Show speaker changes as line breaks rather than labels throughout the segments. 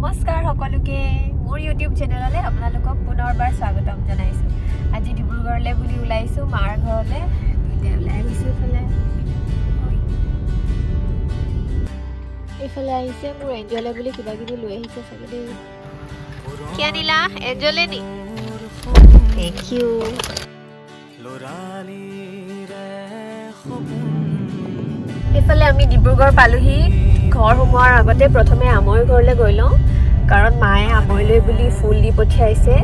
নমস্কাৰ সকলোকে মোৰ YouTube চেনেললৈ আপোনালোকক পুনৰবাৰ স্বাগতম জনাইছো। আজি ডিব্ৰুগড়লৈ বুলি ওলাইছো মাৰ ঘৰলৈ। দুইটা ওলাই আহিছো এইফালে আহিছে মোৰ এঞ্জলে বুলি কিবা কিবি লৈ আহিছে চাগে দেই। কি আনিলা? এঞ্জলে নি? Thank you. এইফালে আমি ডিব্ৰুগড় পালোহি। ঘৰ সোমোৱাৰ আগতে প্ৰথমে আমৈৰ ঘৰলৈ গৈ লওঁ, কাৰণ মায়ে আমৈলৈ বুলি ফুল দি পঠিয়াইছে।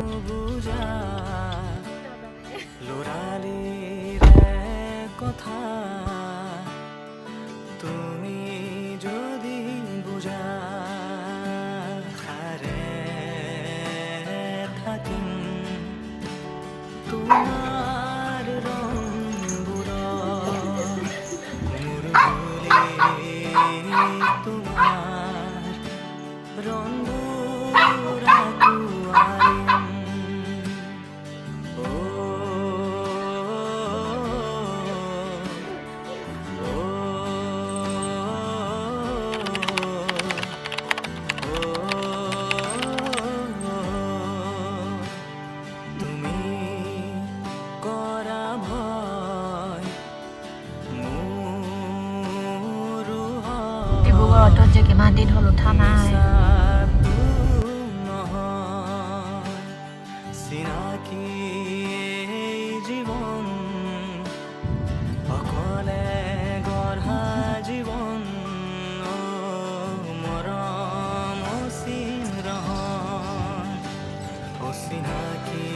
অটোত যে কিমান দিন হ'ল উঠা নাই। চিনাকি জীৱন অকলে গঢ়া জীৱন মৰম অচিনাকি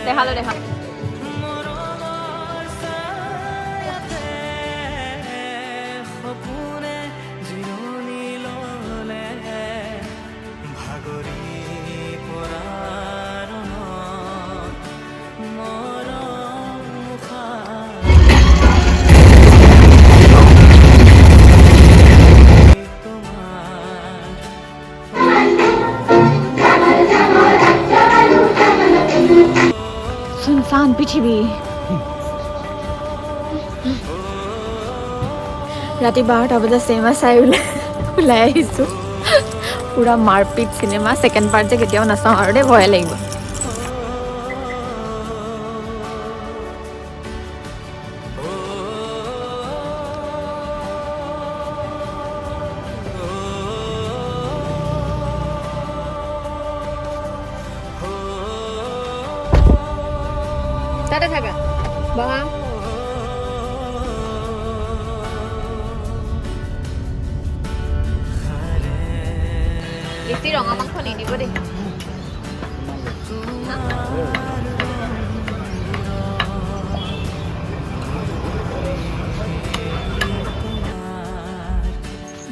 দেখালো সুনসান পৃথিৱী। ৰাতি 12টা বজাত চিনেমা চাই ওলাই আহিছোঁ। পুৰা মাৰপিট চিনেমা। ছেকেণ্ড পাৰ্ট যে কেতিয়াও নাচাওঁ আৰু দেই, ভয়ে লাগিব। তাতে থাকা বহা। বেছি ৰঙা মাংস নিদিব দেই।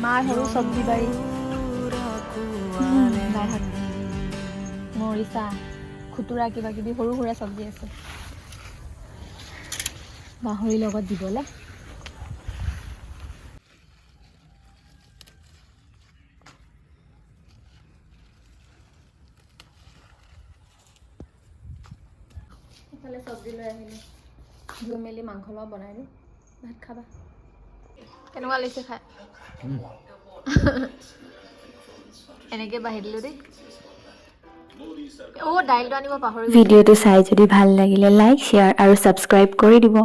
মাৰ সৰু চব্জি বাৰী, মৰিচা, খুতুৰা, কিবা কিবি সৰু সুৰা চব্জি আছে গাহৰিৰ লগত দিবলৈ। ইফালে চব্জি লৈ আহিলোঁ, ধুই মেলি মাংস লগত বনাই দিওঁ, ভাত খাবা। কেনেকুৱা লাগিছে খাই? এনেকৈ বাঢ়ি দিলোঁ দেই। দাইলটো আনিব পাহৰি। ভিডিঅ'টো চাই যদি ভাল লাগিলে লাইক, শ্বেয়াৰ আৰু ছাবস্ক্ৰাইব কৰি দিব।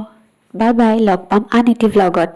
বাই বাই, লগ পাম আন এটি ভ্লগত।